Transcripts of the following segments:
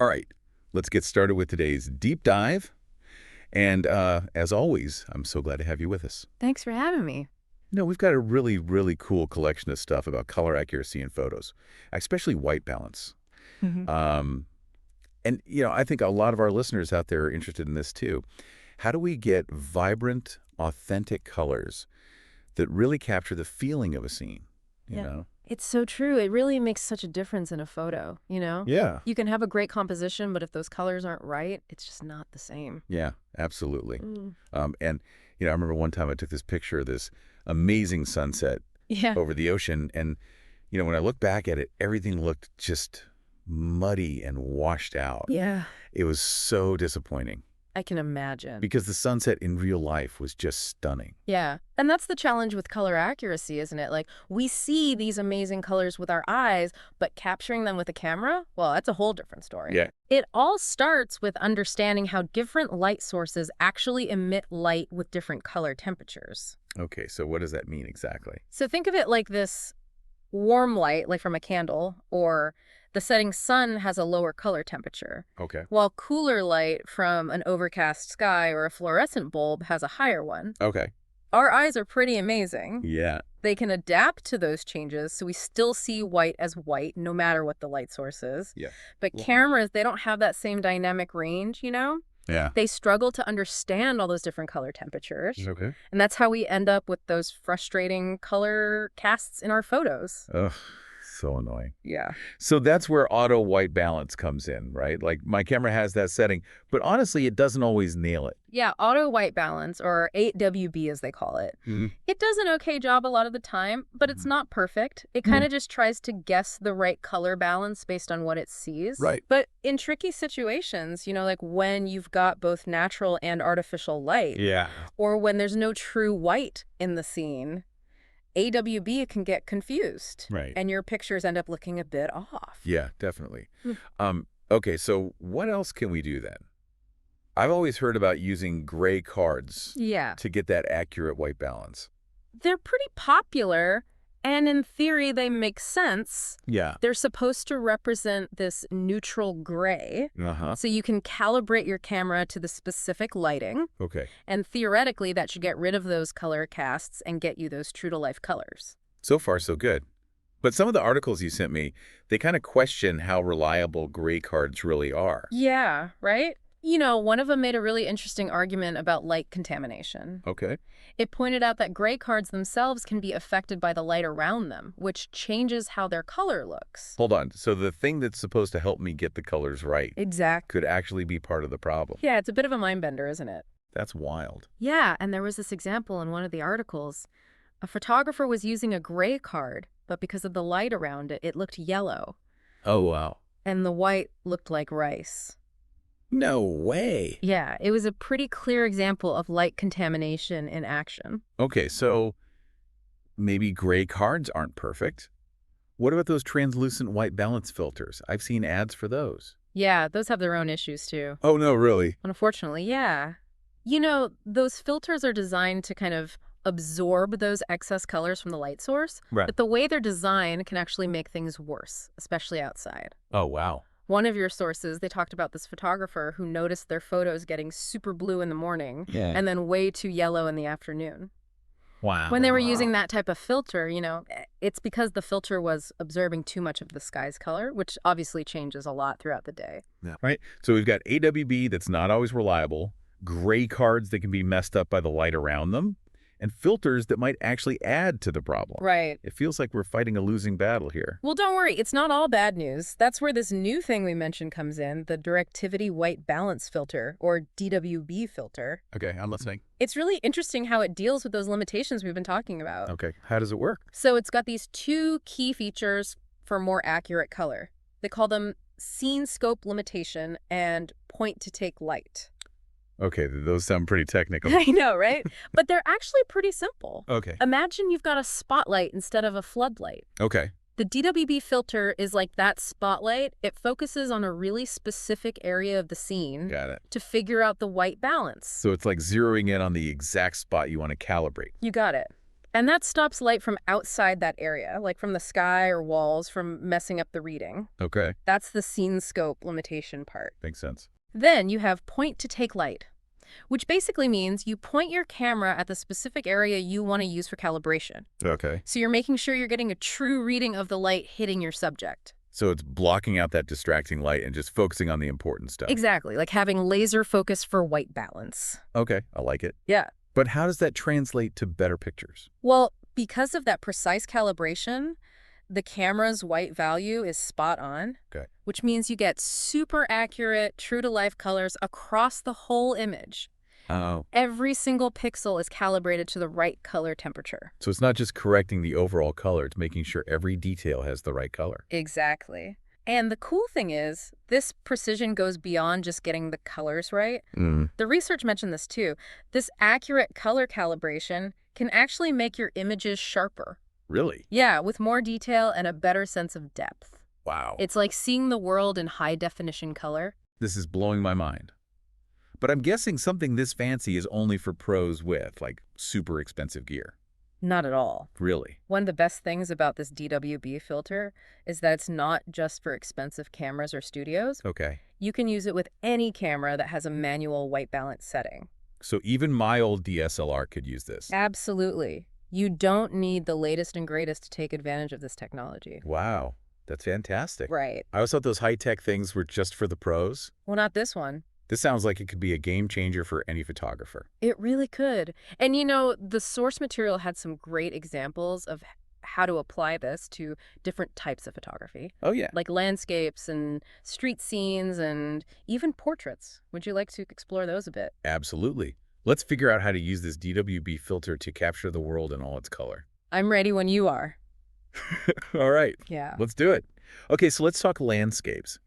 All right, let's get started with today's deep dive. And as always, I'm so glad to have you with us. Thanks for having me. We've got a really, really cool collection of stuff about color accuracy in photos, especially white balance. hmm Um, and I think a lot of our listeners out there are interested in this too. How do we get vibrant, authentic colors that really capture the feeling of a scene, you Yeah. know? It's so true. It really makes such a difference in a photo, you know? Yeah. You can have a great composition, but if those colors aren't right, it's just not the same. Yeah, absolutely. Mm. And I remember one time I took this picture of this amazing sunset Yeah. over the ocean. And when I look back at it, everything looked just muddy and washed out. Yeah. It was so disappointing I can imagine. because the sunset in real life was just stunning. Yeah. And that's the challenge with color accuracy, isn't it? Like, we see these amazing colors with our eyes, but capturing them with a camera, well, that's a whole different story. Yeah. It all starts with understanding how different light sources actually emit light with different color temperatures. Okay, so what does that mean exactly? So think of it like this: warm light, like from a candle, or the setting sun has a lower color temperature, Okay. while cooler light from an overcast sky or a fluorescent bulb has a higher one. Okay. Our eyes are pretty amazing. Yeah. They can adapt to those changes, so we still see white as white no matter what the light source is. Yeah. But cameras, they don't have that same dynamic range, you know? Yeah. They struggle to understand all those different color temperatures. Okay. And that's how we end up with those frustrating color casts in our photos. Ugh, so annoying. Yeah. So that's where auto white balance comes in, right? Like my camera has that setting, but honestly, it doesn't always nail it. Yeah, auto white balance, or 8WB as they call it. Mhm. It does an okay job a lot of the time, but it's not perfect. It kind of just tries to guess the right color balance based on what it sees. Right. But in tricky situations, like when you've got both natural and artificial light, Yeah. or when there's no true white in the scene, AWB can get confused. Right. And your pictures end up looking a bit off. Yeah, definitely. Mm. Okay, so what else can we do then? I've always heard about using gray cards Yeah. to get that accurate white balance. They're pretty popular, and in theory, they make sense. Yeah. They're supposed to represent this neutral gray, Uh-huh. so you can calibrate your camera to the specific lighting, Okay. and theoretically, that should get rid of those color casts and get you those true-to-life colors. So far, so good. But some of the articles you sent me, they kind of question how reliable gray cards really are. Yeah, right? One of them made a really interesting argument about light contamination. Okay. It pointed out that gray cards themselves can be affected by the light around them, which changes how their color looks. Hold on. So the thing that's supposed to help me get the colors right Exactly. could actually be part of the problem. Yeah, it's a bit of a mind bender, isn't it? That's wild. Yeah, and there was this example in one of the articles. A photographer was using a gray card, but because of the light around it, it looked yellow, Oh, wow. and the white looked like rice. No way. Yeah, it was a pretty clear example of light contamination in action. Okay, so maybe gray cards aren't perfect. What about those translucent white balance filters? I've seen ads for those. Yeah, those have their own issues too. Oh, no, really? Unfortunately, yeah. Those filters are designed to kind of absorb those excess colors from the light source, Right. but the way they're designed can actually make things worse, especially outside. Oh, wow. One of your sources, they talked about this photographer who noticed their photos getting super blue in the morning Yeah. and then way too yellow in the afternoon. Wow. When they were using that type of filter, it's because the filter was absorbing too much of the sky's color, which obviously changes a lot throughout the day. Yeah. Right. So we've got AWB that's not always reliable, gray cards that can be messed up by the light around them, and filters that might actually add to the problem. Right. It feels like we're fighting a losing battle here. Well, don't worry. It's not all bad news. That's where this new thing we mentioned comes in, the Directivity White Balance Filter, or DWB filter. Okay, I'm listening. It's really interesting how it deals with those limitations we've been talking about. Okay, how does it work? So it's got these two key features for more accurate color. They call them scene scope limitation and point to take light. Okay, those sound pretty technical. I know, right? But they're actually pretty simple. Okay. Imagine you've got a spotlight instead of a floodlight. Okay. The DWB filter is like that spotlight. It focuses on a really specific area of the scene Got it. to figure out the white balance. So it's like zeroing in on the exact spot you want to calibrate. You got it. And that stops light from outside that area, like from the sky or walls, from messing up the reading. Okay. That's the scene scope limitation part. Makes sense. Then you have point to take light, which basically means you point your camera at the specific area you want to use for calibration. Okay. So you're making sure you're getting a true reading of the light hitting your subject. So it's blocking out that distracting light and just focusing on the important stuff. Exactly, like having laser focus for white balance. Okay, I like it. Yeah. But how does that translate to better pictures? Well, because of that precise calibration, the camera's white value is spot on, Okay. which means you get super accurate, true-to-life colors across the whole image. Oh. Every single pixel is calibrated to the right color temperature. So it's not just correcting the overall color, it's making sure every detail has the right color. Exactly. And the cool thing is, this precision goes beyond just getting the colors right. The research mentioned this too. This accurate color calibration can actually make your images sharper. Really? Yeah, with more detail and a better sense of depth. Wow. It's like seeing the world in high-definition color. This is blowing my mind. But I'm guessing something this fancy is only for pros with, like, super expensive gear. Not at all. Really? One of the best things about this DWB filter is that it's not just for expensive cameras or studios. Okay. You can use it with any camera that has a manual white balance setting. So even my old DSLR could use this? Absolutely. You don't need the latest and greatest to take advantage of this technology. Wow. That's fantastic. Right. I always thought those high-tech things were just for the pros. Well, not this one. This sounds like it could be a game changer for any photographer. It really could. And you know, the source material had some great examples of how to apply this to different types of photography, Oh, yeah. like landscapes and street scenes and even portraits. Would you like to explore those a bit? Absolutely. Let's figure out how to use this DWB filter to capture the world in all its color. I'm ready when you are. All right. Yeah. Let's do it. Okay, so let's talk landscapes.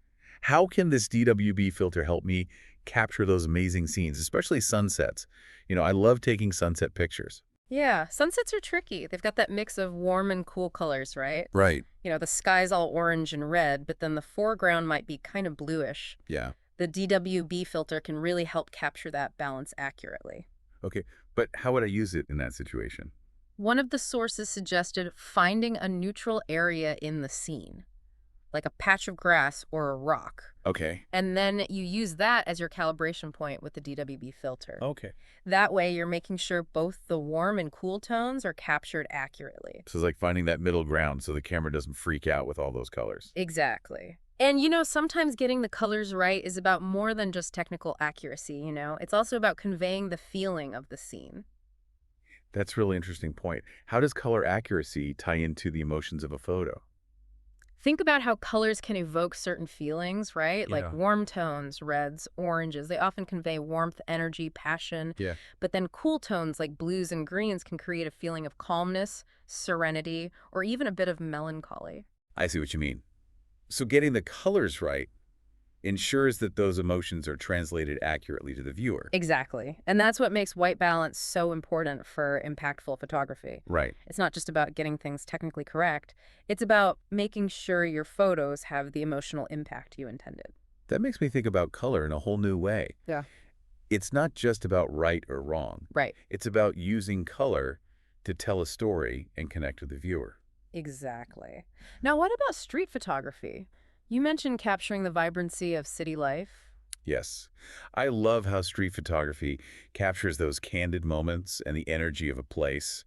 How can this DWB filter help me capture those amazing scenes, especially sunsets? You know, I love taking sunset pictures. Yeah, sunsets are tricky. They've got that mix of warm and cool colors, right? Right. You know, the sky's all orange and red, but then the foreground might be kind of bluish. Yeah. The DWB filter can really help capture that balance accurately. Okay, but how would I use it in that situation? One of the sources suggested finding a neutral area in the scene, like a patch of grass or a rock. Okay. And then you use that as your calibration point with the DWB filter. Okay. That way, you're making sure both the warm and cool tones are captured accurately. So it's like finding that middle ground so the camera doesn't freak out with all those colors. Exactly. And, you know, sometimes getting the colors right is about more than just technical accuracy, you know? It's also about conveying the feeling of the scene. That's a really interesting point. How does color accuracy tie into the emotions of a photo? Think about how colors can evoke certain feelings, right? Yeah. Like warm tones, reds, oranges. They often convey warmth, energy, passion. Yeah. But then cool tones like blues and greens can create a feeling of calmness, serenity, or even a bit of melancholy. I see what you mean. So getting the colors right ensures that those emotions are translated accurately to the viewer. Exactly. And that's what makes white balance so important for impactful photography. Right. It's not just about getting things technically correct. It's about making sure your photos have the emotional impact you intended. That makes me think about color in a whole new way. Yeah. It's not just about right or wrong. Right. It's about using color to tell a story and connect with the viewer. Exactly. Now, what about street photography? You mentioned capturing the vibrancy of city life. Yes. I love how street photography captures those candid moments and the energy of a place.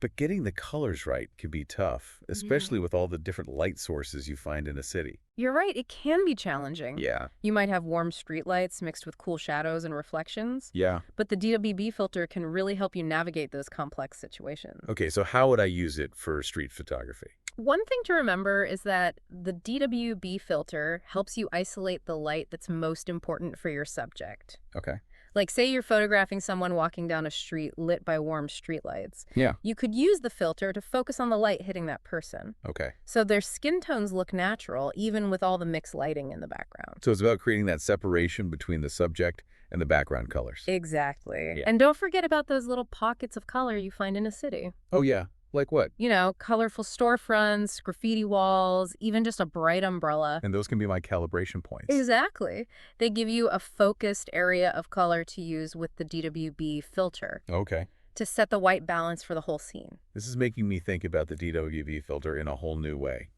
But getting the colors right can be tough, especially with all the different light sources you find in a city. You're right, it can be challenging. Yeah. You might have warm streetlights mixed with cool shadows and reflections, Yeah. but the DWB filter can really help you navigate those complex situations. Okay, so how would I use it for street photography? One thing to remember is that the DWB filter helps you isolate the light that's most important for your subject. Okay. Like, say you're photographing someone walking down a street lit by warm streetlights. Yeah. You could use the filter to focus on the light hitting that person. Okay. So their skin tones look natural, even with all the mixed lighting in the background. So it's about creating that separation between the subject and the background colors. Exactly. Yeah. And don't forget about those little pockets of color you find in a city. Oh, yeah. Like what? You know, colorful storefronts, graffiti walls, even just a bright umbrella. And those can be my calibration points. Exactly. They give you a focused area of color to use with the DWB filter. Okay. to set the white balance for the whole scene. This is making me think about the DWB filter in a whole new way.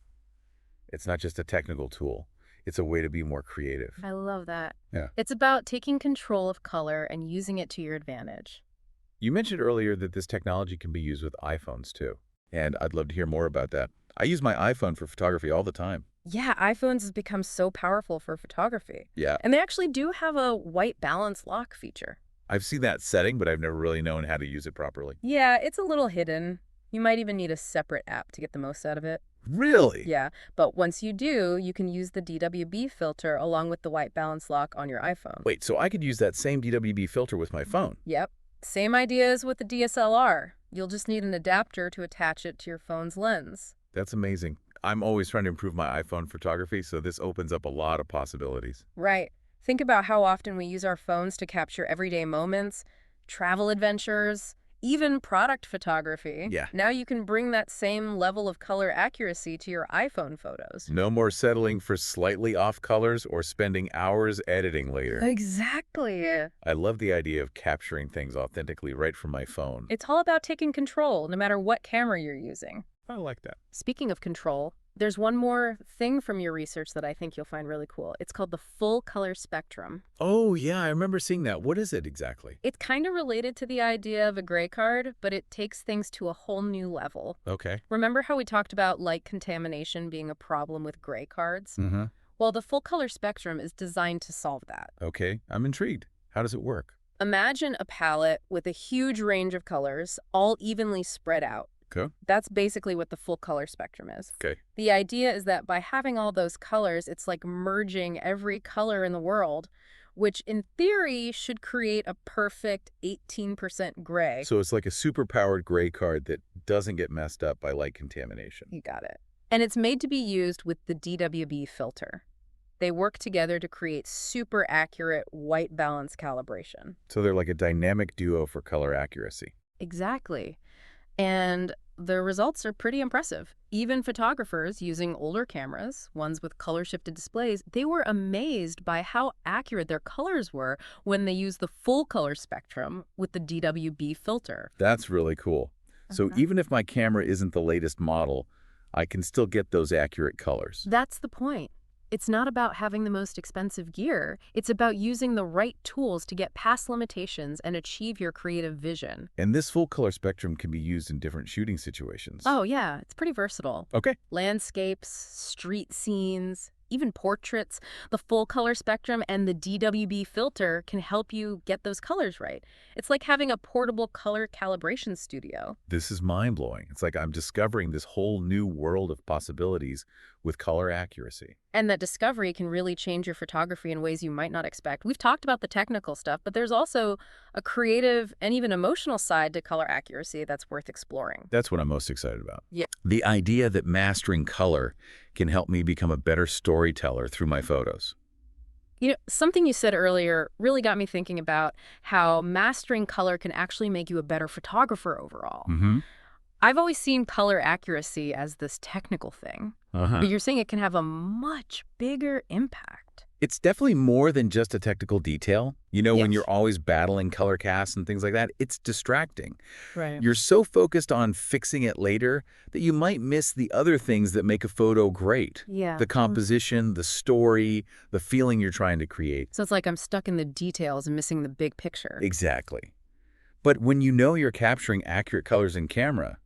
It's not just a technical tool. It's a way to be more creative. I love that. Yeah. It's about taking control of color and using it to your advantage. You mentioned earlier that this technology can be used with iPhones too, and I'd love to hear more about that. I use my iPhone for photography all the time. Yeah, iPhones has become so powerful for photography. Yeah. And they actually do have a white balance lock feature. I've seen that setting, but I've never really known how to use it properly. Yeah, it's a little hidden. You might even need a separate app to get the most out of it. Really? Yeah, but once you do, you can use the DWB filter along with the white balance lock on your iPhone. Wait, so I could use that same DWB filter with my phone? Yep. Same idea as with the DSLR. You'll just need an adapter to attach it to your phone's lens. That's amazing. I'm always trying to improve my iPhone photography, so this opens up a lot of possibilities. Right. Think about how often we use our phones to capture everyday moments, travel adventures, even product photography. Yeah. Now you can bring that same level of color accuracy to your iPhone photos. No more settling for slightly off colors or spending hours editing later. Exactly. I love the idea of capturing things authentically right from my phone. It's all about taking control, no matter what camera you're using. I like that. Speaking of control, there's one more thing from your research that I think you'll find really cool. It's called the full color spectrum. Oh, yeah, I remember seeing that. What is it exactly? It's kind of related to the idea of a gray card, but it takes things to a whole new level. Okay. Remember how we talked about light contamination being a problem with gray cards? Mm-hmm. Well, the full color spectrum is designed to solve that. Okay, I'm intrigued. How does it work? Imagine a palette with a huge range of colors, all evenly spread out. Okay. That's basically what the full color spectrum is. Okay. The idea is that by having all those colors, it's like merging every color in the world, which in theory should create a perfect 18% gray. So it's like a super-powered gray card that doesn't get messed up by light contamination. You got it. And it's made to be used with the DWB filter. They work together to create super accurate white balance calibration. So they're like a dynamic duo for color accuracy. Exactly. And the results are pretty impressive. Even photographers using older cameras, ones with color-shifted displays, they were amazed by how accurate their colors were when they used the full color spectrum with the DWB filter. That's really cool. So even if my camera isn't the latest model, I can still get those accurate colors. That's the point. It's not about having the most expensive gear. It's about using the right tools to get past limitations and achieve your creative vision. And this full color spectrum can be used in different shooting situations. Oh, yeah. It's pretty versatile. Okay. Landscapes, street scenes, even portraits. The full color spectrum and the DWB filter can help you get those colors right. It's like having a portable color calibration studio. This is mind-blowing. It's like I'm discovering this whole new world of possibilities with color accuracy. And that discovery can really change your photography in ways you might not expect. We've talked about the technical stuff, but there's also a creative and even emotional side to color accuracy that's worth exploring. That's what I'm most excited about. Yeah. The idea that mastering color can help me become a better storyteller through my photos. You know, something you said earlier really got me thinking about how mastering color can actually make you a better photographer overall. Mm-hmm. I've always seen color accuracy as this technical thing, but you're saying it can have a much bigger impact. It's definitely more than just a technical detail. You know, when Yes. you're always battling color casts and things like that, it's distracting. Right. You're so focused on fixing it later that you might miss the other things that make a photo great. Yeah. The composition, the story, the feeling you're trying to create. So it's like I'm stuck in the details and missing the big picture. Exactly. But when you know you're capturing accurate colors in camera,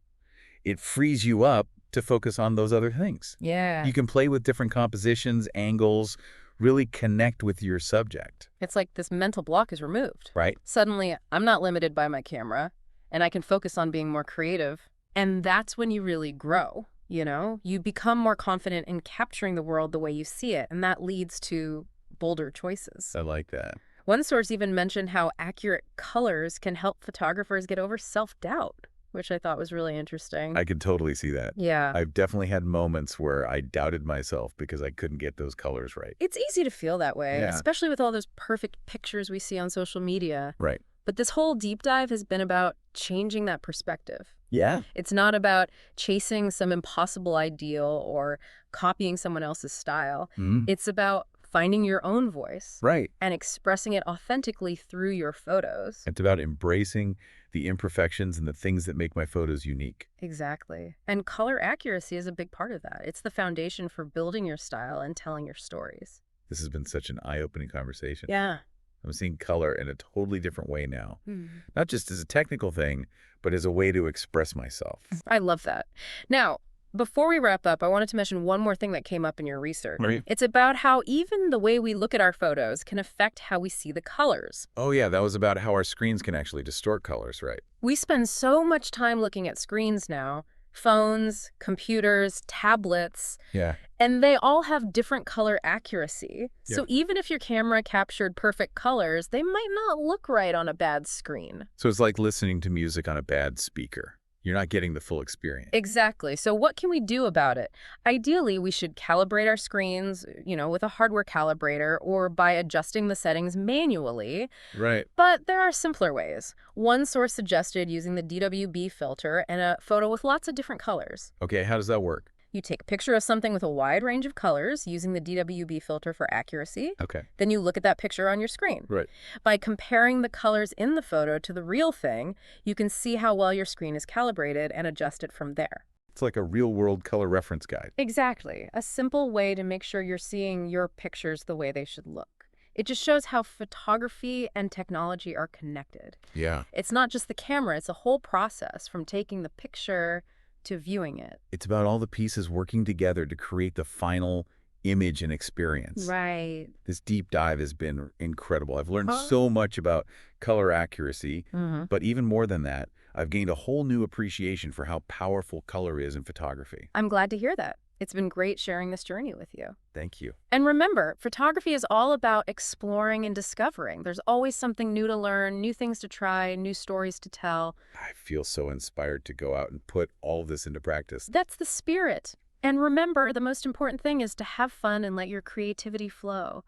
it frees you up to focus on those other things. Yeah. You can play with different compositions, angles, really connect with your subject. It's like this mental block is removed. Right? Suddenly, I'm not limited by my camera, and I can focus on being more creative. And that's when you really grow, you know? You become more confident in capturing the world the way you see it, and that leads to bolder choices. I like that. One source even mentioned how accurate colors can help photographers get over self-doubt, which I thought was really interesting. I could totally see that. Yeah. I've definitely had moments where I doubted myself because I couldn't get those colors right. It's easy to feel that way, Yeah. especially with all those perfect pictures we see on social media. Right. But this whole deep dive has been about changing that perspective. Yeah. It's not about chasing some impossible ideal or copying someone else's style. Mm. It's about finding your own voice, Right. and expressing it authentically through your photos. It's about embracing the imperfections and the things that make my photos unique. Exactly. And color accuracy is a big part of that. It's the foundation for building your style and telling your stories. This has been such an eye-opening conversation. Yeah. I'm seeing color in a totally different way now. Hmm. Not just as a technical thing, but as a way to express myself. I love that. Now, before we wrap up, I wanted to mention one more thing that came up in your research. Right. It's about how even the way we look at our photos can affect how we see the colors. Oh yeah, that was about how our screens can actually distort colors, right? We spend so much time looking at screens now, phones, computers, tablets, Yeah. and they all have different color accuracy. Yeah. So even if your camera captured perfect colors, they might not look right on a bad screen. So it's like listening to music on a bad speaker. You're not getting the full experience. Exactly. So what can we do about it? Ideally, we should calibrate our screens, with a hardware calibrator or by adjusting the settings manually. Right. But there are simpler ways. One source suggested using the DWB filter and a photo with lots of different colors. Okay, how does that work? You take a picture of something with a wide range of colors using the DWB filter for accuracy. Okay. Then you look at that picture on your screen. Right. By comparing the colors in the photo to the real thing, you can see how well your screen is calibrated and adjust it from there. It's like a real-world color reference guide. Exactly. A simple way to make sure you're seeing your pictures the way they should look. It just shows how photography and technology are connected. Yeah. It's not just the camera, it's a whole process from taking the picture to viewing it. It's about all the pieces working together to create the final image and experience. Right. This deep dive has been incredible. I've learned so much about color accuracy, but even more than that, I've gained a whole new appreciation for how powerful color is in photography. I'm glad to hear that. It's been great sharing this journey with you. Thank you. And remember, photography is all about exploring and discovering. There's always something new to learn, new things to try, new stories to tell. I feel so inspired to go out and put all of this into practice. That's the spirit. And remember, the most important thing is to have fun and let your creativity flow.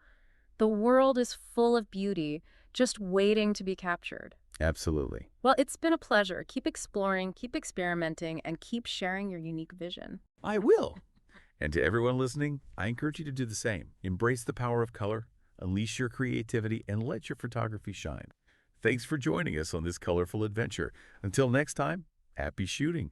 The world is full of beauty, just waiting to be captured. Absolutely. Well, it's been a pleasure. Keep exploring, keep experimenting, and keep sharing your unique vision. I will. And to everyone listening, I encourage you to do the same. Embrace the power of color, unleash your creativity, and let your photography shine. Thanks for joining us on this colorful adventure. Until next time, happy shooting.